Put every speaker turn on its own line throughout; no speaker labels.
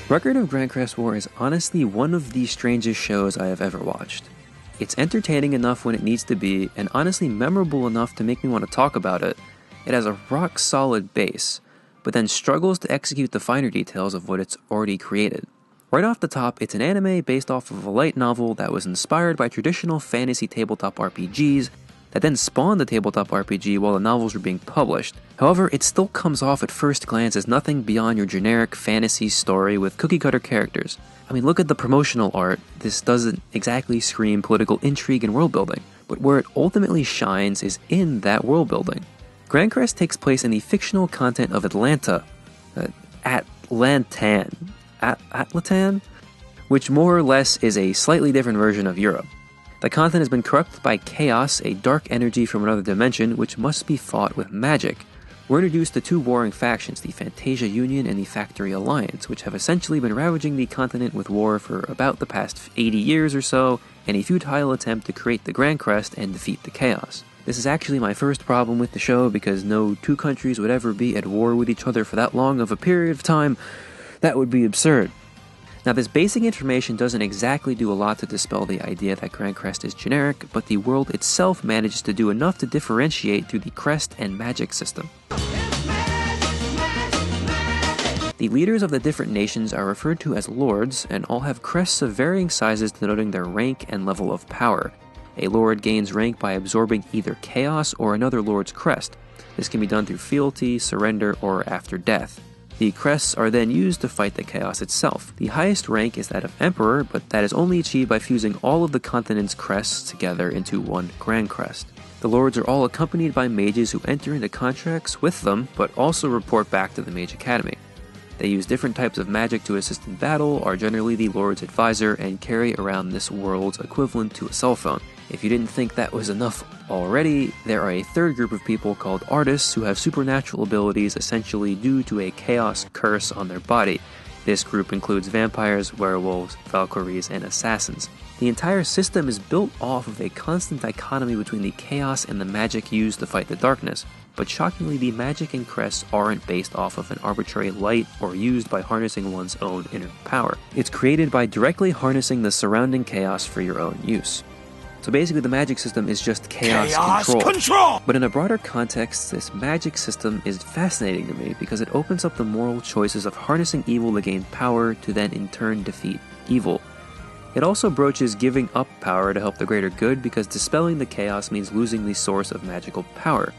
Record of Grancrest War is honestly one of the strangest shows I have ever watched. It's entertaining enough when it needs to be, and honestly memorable enough to make me want to talk about it. It has a rock-solid base, but then struggles to execute the finer details of what it's already created. Right off the top, it's an anime based off of a light novel that was inspired by traditional fantasy tabletop RPGs that then spawned the tabletop RPG while the novels were being published. However, it still comes off at first glance as nothing beyond your generic fantasy story with cookie-cutter characters. I mean, look at the promotional art. This doesn't exactly scream political intrigue and world-building, but where it ultimately shines is in that world-building. Grancrest takes place in the fictional continent of Atlanta, Atlatan, which more or less is a slightly different version of Europe. The continent has been corrupted by chaos, a dark energy from another dimension which must be fought with magic. We're introduced to two warring factions, the Fantasia Union and the Factory Alliance, which have essentially been ravaging the continent with war for about the past 80 years or so, in a futile attempt to create the Grancrest and defeat the chaos. This is actually my first problem with the show, because no two countries would ever be at war with each other for that long of a period of time. That would be absurd. Now, this basic information doesn't exactly do a lot to dispel the idea that Grancrest is generic, but the world itself manages to do enough to differentiate through the crest and magic system. The leaders of the different nations are referred to as lords, and all have crests of varying sizes denoting their rank and level of power. A lord gains rank by absorbing either chaos or another lord's crest. This can be done through fealty, surrender, or after death. The crests are then used to fight the chaos itself. The highest rank is that of Emperor, but that is only achieved by fusing all of the continent's crests together into one Grancrest. The lords are all accompanied by mages who enter into contracts with them, but also report back to the Mage Academy. They use different types of magic to assist in battle, are generally the lord's advisor, and carry around this world's equivalent to a cell phone. If you didn't think that was enough already, there are a third group of people called artists who have supernatural abilities essentially due to a chaos curse on their body. This group includes vampires, werewolves, valkyries, and assassins. The entire system is built off of a constant dichotomy between the chaos and the magic used to fight the darkness, but shockingly the magic and crests aren't based off of an arbitrary light or used by harnessing one's own inner power. It's created by directly harnessing the surrounding chaos for your own use. So basically the magic system is just chaos control. But in a broader context, this magic system is fascinating to me because it opens up the moral choices of harnessing evil to gain power to then in turn defeat evil. It also broaches giving up power to help the greater good because dispelling the chaos means losing the source of magical power.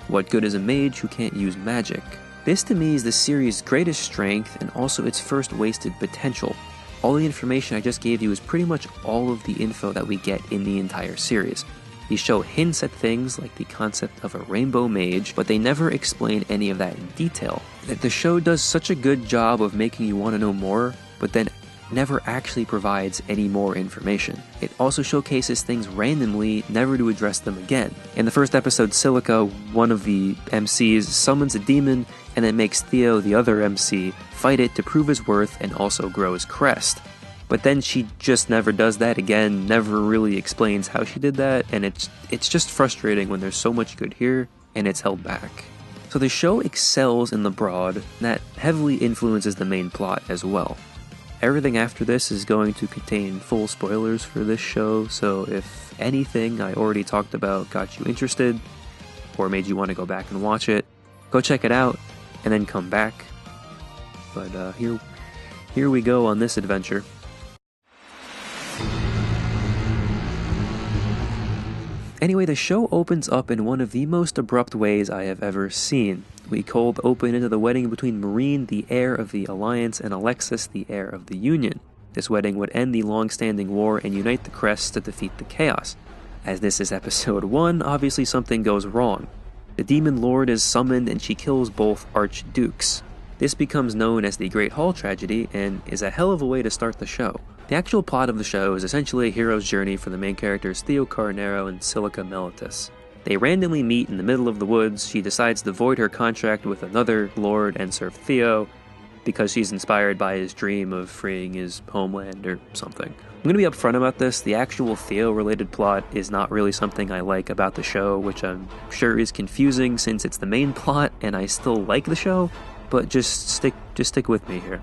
What good is a mage who can't use magic? This to me is the series' greatest strength and also its first wasted potential. All the information I just gave you is pretty much all of the info that we get in the entire series. They show hints at things like the concept of a rainbow mage, but they never explain any of that in detail. The show does such a good job of making you want to know more, but then never actually provides any more information. It also showcases things randomly, never to address them again. In the first episode, Silica, one of the MCs, summons a demon and then makes Theo, the other MC, fight it to prove his worth and also grow his crest. But then she just never does that again, never really explains how she did that, and it's just frustrating when there's so much good here and it's held back. So the show excels in the broad, and that heavily influences the main plot as well. Everything after this is going to contain full spoilers for this show, so if anything I already talked about got you interested, or made you want to go back and watch it, go check it out, and then come back. But here we go on this adventure. Anyway, the show opens up in one of the most abrupt ways I have ever seen. We cold open into the wedding between Marine, the heir of the Alliance, and Alexis, the heir of the Union. This wedding would end the long-standing war and unite the crests to defeat the chaos. As this is episode 1, obviously something goes wrong. The demon lord is summoned and she kills both archdukes. This becomes known as the Great Hall Tragedy and is a hell of a way to start the show. The actual plot of the show is essentially a hero's journey for the main characters Theo Carnero and Silica Mellitus. They randomly meet in the middle of the woods. She decides to void her contract with another lord and serve Theo because she's inspired by his dream of freeing his homeland or something. I'm going to be upfront about this. The actual Theo-related plot is not really something I like about the show, which I'm sure is confusing since it's the main plot and I still like the show, but just stick with me here.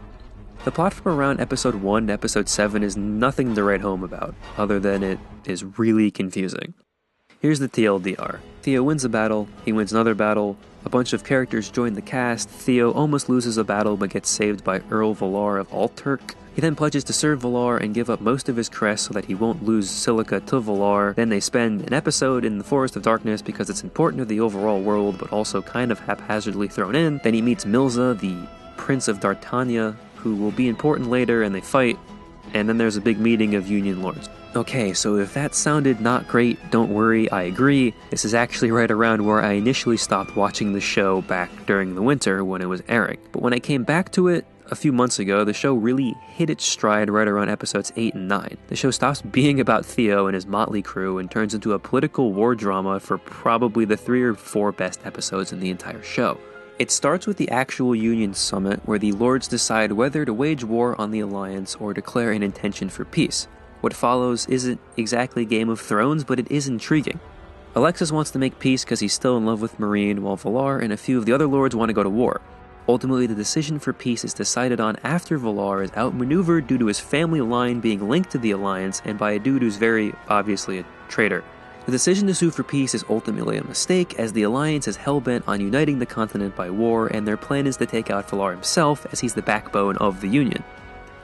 The plot from around episode 1 to episode 7 is nothing to write home about, other than it is really confusing. Here's the TLDR. Theo wins a battle, he wins another battle, a bunch of characters join the cast, Theo almost loses a battle but gets saved by Earl Valar of Alturk. He then pledges to serve Valar and give up most of his crest so that he won't lose Silica to Valar. Then they spend an episode in the Forest of Darkness because it's important to the overall world but also kind of haphazardly thrown in. Then he meets Milza, the Prince of Dartania, who will be important later, and they fight, and then there's a big meeting of Union Lords. Okay, so if that sounded not great, don't worry, I agree. This is actually right around where I initially stopped watching the show back during the winter when it was airing. But when I came back to it a few months ago, the show really hit its stride right around episodes 8 and 9. The show stops being about Theo and his motley crew and turns into a political war drama for probably the 3 or 4 best episodes in the entire show. It starts with the actual Union Summit, where the Lords decide whether to wage war on the Alliance or declare an intention for peace. What follows isn't exactly Game of Thrones, but it is intriguing. Alexis wants to make peace because he's still in love with Meereen, while Valar and a few of the other Lords want to go to war. Ultimately, the decision for peace is decided on after Valar is outmaneuvered due to his family line being linked to the Alliance and by a dude who's very obviously a traitor. The decision to sue for peace is ultimately a mistake, as the Alliance is hell-bent on uniting the continent by war, and their plan is to take out Valar himself, as he's the backbone of the Union.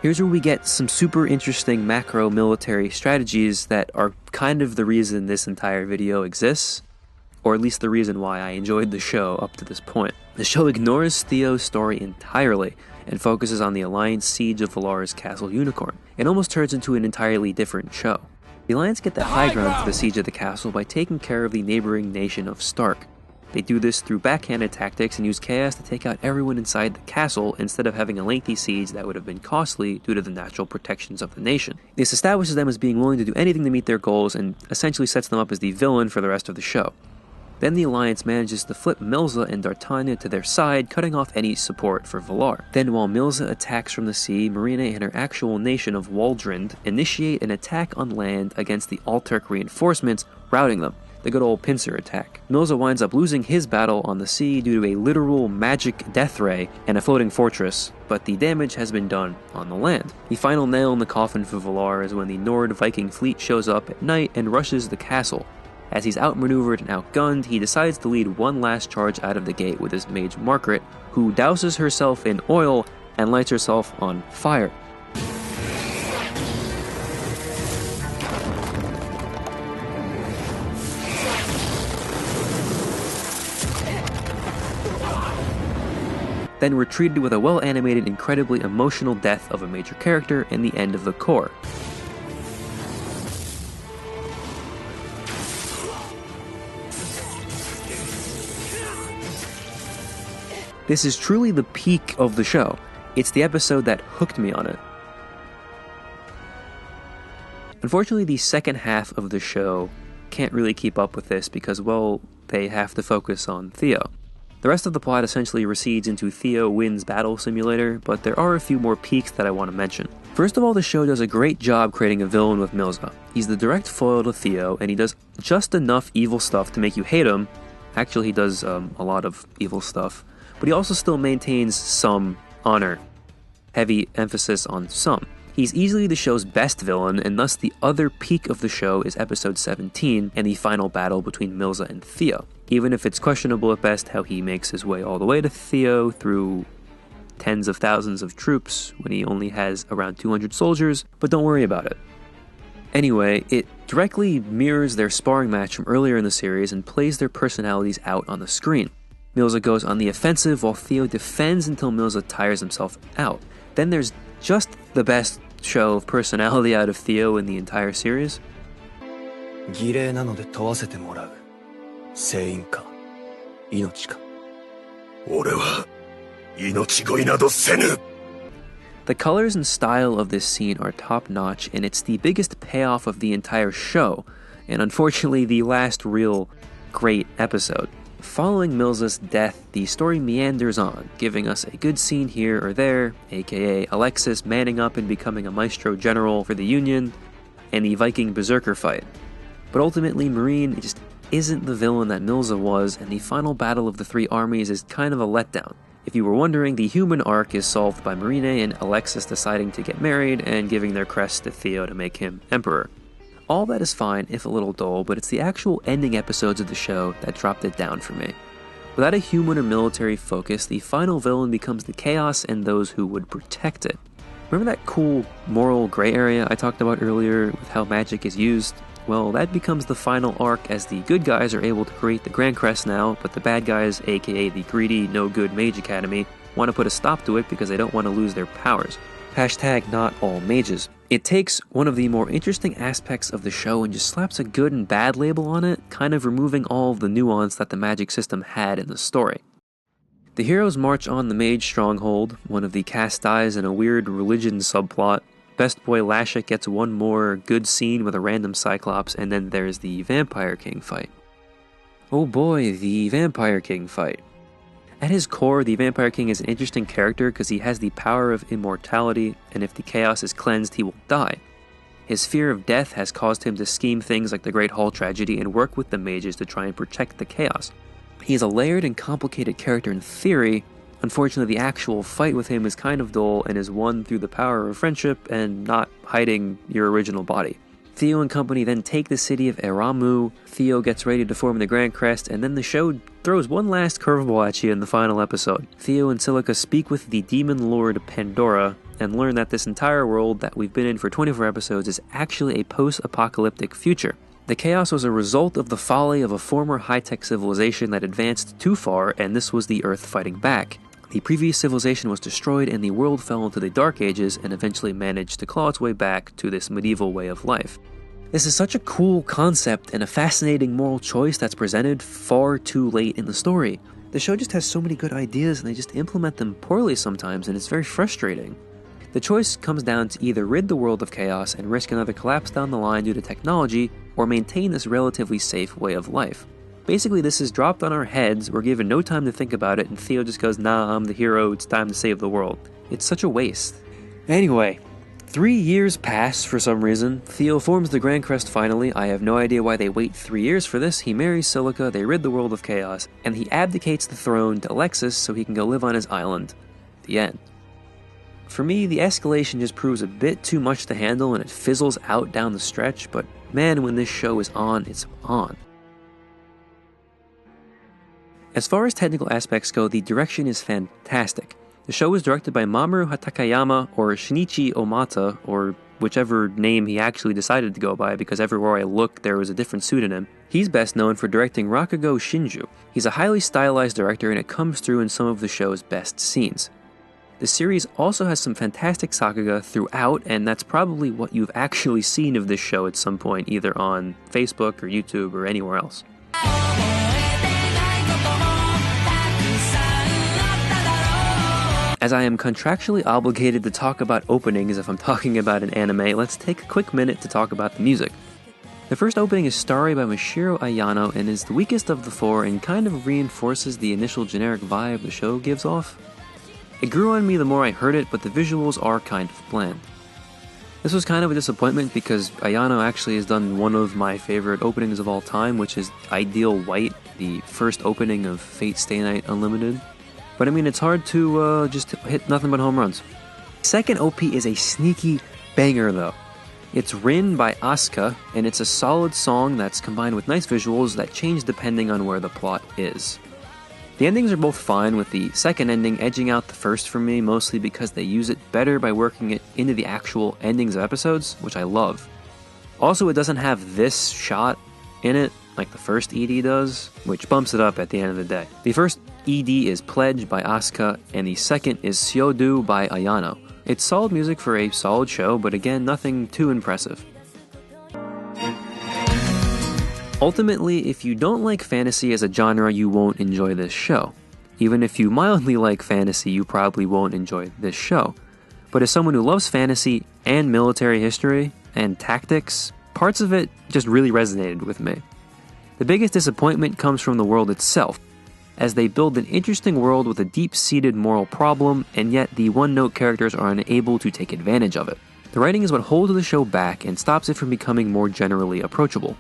Here's where we get some super interesting macro military strategies that are kind of the reason this entire video exists, or at least the reason why I enjoyed the show up to this point. The show ignores Theo's story entirely, and focuses on the Alliance siege of Valar's Castle Unicorn. It almost turns into an entirely different show. The Alliance get the high ground for the siege of the castle by taking care of the neighboring nation of Stark. They do this through backhanded tactics and use chaos to take out everyone inside the castle instead of having a lengthy siege that would have been costly due to the natural protections of the nation. This establishes them as being willing to do anything to meet their goals and essentially sets them up as the villain for the rest of the show. Then the Alliance manages to flip Milza and Dartania to their side, cutting off any support for Valar. Then while Milza attacks from the sea, Meereen and her actual nation of Waldrand initiate an attack on land against the Alturk reinforcements, routing them. The good old pincer attack. Milza winds up losing his battle on the sea due to a literal magic death ray and a floating fortress, but the damage has been done on the land. The final nail in the coffin for Valar is when the Nord Viking fleet shows up at night and rushes the castle. As he's outmaneuvered and outgunned, he decides to lead one last charge out of the gate with his mage Margaret, who douses herself in oil and lights herself on fire. Then we're treated with a well-animated, incredibly emotional death of a major character and the end of the core. This is truly the peak of the show. It's the episode that hooked me on it. Unfortunately, the second half of the show can't really keep up with this because, well, they have to focus on Theo. The rest of the plot essentially recedes into Theo wins Battle Simulator, but there are a few more peaks that I want to mention. First of all, the show does a great job creating a villain with Milza. He's the direct foil to Theo, and he does just enough evil stuff to make you hate him. Actually, he does a lot of evil stuff. But he also still maintains some honor. Heavy emphasis on some. He's easily the show's best villain, and thus the other peak of the show is episode 17 and the final battle between Milza and Theo. Even if it's questionable at best how he makes his way all the way to Theo through tens of thousands of troops when he only has around 200 soldiers, but don't worry about it. Anyway, it directly mirrors their sparring match from earlier in the series and plays their personalities out on the screen. Milza goes on the offensive while Theo defends until Milza tires himself out. Then there's just the best show of personality out of Theo in the entire series. The colors and style of this scene are top-notch, and it's the biggest payoff of the entire show, and unfortunately the last real great episode. Following Milza's death, the story meanders on, giving us a good scene here or there, aka Alexis manning up and becoming a maestro general for the Union, and the Viking berserker fight. But ultimately, Meereen just isn't the villain that Milza was, and the final battle of the three armies is kind of a letdown. If you were wondering, the human arc is solved by Marine and Alexis deciding to get married and giving their crest to Theo to make him emperor. All that is fine, if a little dull, but it's the actual ending episodes of the show that dropped it down for me. Without a human or military focus, the final villain becomes the chaos and those who would protect it. Remember that cool moral gray area I talked about earlier with how magic is used? Well, that becomes the final arc as the good guys are able to create the Grancrest now, but the bad guys, aka the greedy, no-good Mage Academy, want to put a stop to it because they don't want to lose their powers. Hashtag not all mages. It takes one of the more interesting aspects of the show and just slaps a good and bad label on it, kind of removing all of the nuance that the magic system had in the story. The heroes march on the mage stronghold, one of the cast dies in a weird religion subplot. Best Boy Lashik gets one more good scene with a random Cyclops, and then there's the Vampire King fight. Oh boy, the Vampire King fight. At his core, the Vampire King is an interesting character because he has the power of immortality, and if the chaos is cleansed, he will die. His fear of death has caused him to scheme things like the Great Hall Tragedy and work with the mages to try and protect the chaos. He is a layered and complicated character in theory. Unfortunately, the actual fight with him is kind of dull and is won through the power of friendship and not hiding your original body. Theo and company then take the city of Eramu, Theo gets ready to form the Grancrest, and then the show throws one last curveball at you in the final episode. Theo and Silica speak with the demon lord Pandora and learn that this entire world that we've been in for 24 episodes is actually a post-apocalyptic future. The chaos was a result of the folly of a former high-tech civilization that advanced too far, and this was the Earth fighting back. The previous civilization was destroyed and the world fell into the Dark Ages and eventually managed to claw its way back to this medieval way of life. This is such a cool concept and a fascinating moral choice that's presented far too late in the story. The show just has so many good ideas and they just implement them poorly sometimes, and it's very frustrating. The choice comes down to either rid the world of chaos and risk another collapse down the line due to technology, or maintain this relatively safe way of life. Basically, this is dropped on our heads, we're given no time to think about it, and Theo just goes, nah, I'm the hero, it's time to save the world. It's such a waste. Anyway, 3 years pass for some reason. Theo forms the Grancrest finally. I have no idea why they wait 3 years for this. He marries Silica, they rid the world of chaos, and he abdicates the throne to Alexis so he can go live on his island. The end. For me, the escalation just proves a bit too much to handle and it fizzles out down the stretch, but man, when this show is on, it's on. As far as technical aspects go, the direction is fantastic. The show was directed by Mamoru Hatakayama, or Shinichi Omata, or whichever name he actually decided to go by, because everywhere I looked there was a different pseudonym. He's best known for directing Rakugo Shinju. He's a highly stylized director and it comes through in some of the show's best scenes. The series also has some fantastic sakuga throughout, and that's probably what you've actually seen of this show at some point, either on Facebook or YouTube or anywhere else. As I am contractually obligated to talk about openings if I'm talking about an anime, let's take a quick minute to talk about the music. The first opening is Starry by Mashiro Ayano and is the weakest of the four and kind of reinforces the initial generic vibe the show gives off. It grew on me the more I heard it, but the visuals are kind of bland. This was kind of a disappointment because Ayano actually has done one of my favorite openings of all time, which is Ideal White, the first opening of Fate Stay Night Unlimited. But I mean, it's hard to just hit nothing but home runs. Second OP is a sneaky banger though. It's Rin by Asuka, and it's a solid song that's combined with nice visuals that change depending on where the plot is. The endings are both fine, with the second ending edging out the first for me, mostly because they use it better by working it into the actual endings of episodes, which I love. Also, it doesn't have this shot in it, like the first ED does, which bumps it up at the end of the day. The first ED is Pledge by Asuka, and the second is Syodu by Ayano. It's solid music for a solid show, but again, nothing too impressive. Ultimately, if you don't like fantasy as a genre, you won't enjoy this show. Even if you mildly like fantasy, you probably won't enjoy this show. But as someone who loves fantasy and military history and tactics, parts of it just really resonated with me. The biggest disappointment comes from the world itself, as they build an interesting world with a deep-seated moral problem, and yet the one-note characters are unable to take advantage of it. The writing is what holds the show back and stops it from becoming more generally approachable.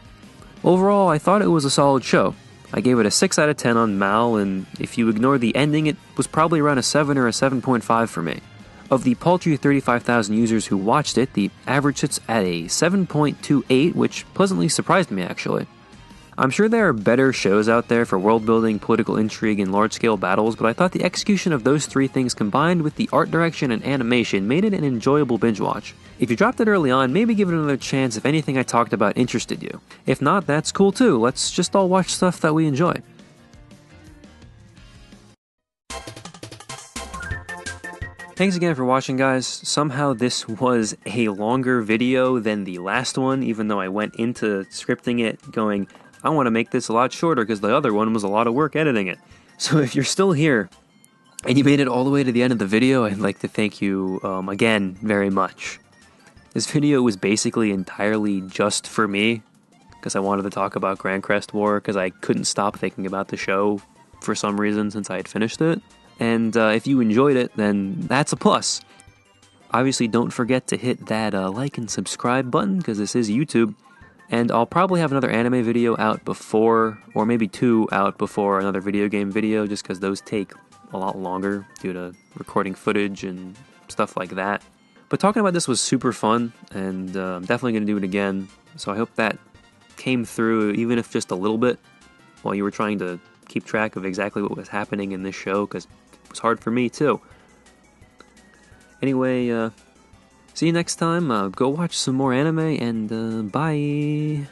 Overall, I thought it was a solid show. I gave it a 6 out of 10 on Mal, and if you ignore the ending, it was probably around a 7 or a 7.5 for me. Of the paltry 35,000 users who watched it, the average sits at a 7.28, which pleasantly surprised me actually. I'm sure there are better shows out there for world building, political intrigue, and large-scale battles, but I thought the execution of those three things combined with the art direction and animation made it an enjoyable binge watch. If you dropped it early on, maybe give it another chance if anything I talked about interested you. If not, that's cool too. Let's just all watch stuff that we enjoy. Thanks again for watching, guys. Somehow this was a longer video than the last one, even though I went into scripting it going, I want to make this a lot shorter because the other one was a lot of work editing it. So if you're still here and you made it all the way to the end of the video, I'd like to thank you again very much. This video was basically entirely just for me because I wanted to talk about Grancrest War because I couldn't stop thinking about the show for some reason since I had finished it. And if you enjoyed it, then that's a plus. Obviously, don't forget to hit that like and subscribe button because this is YouTube. And I'll probably have another anime video out before, or maybe two out before another video game video, just because those take a lot longer due to recording footage and stuff like that. But talking about this was super fun, and I'm definitely going to do it again. So I hope that came through, even if just a little bit, while you were trying to keep track of exactly what was happening in this show, because it was hard for me too. Anyway, see you next time. Go watch some more anime, and bye!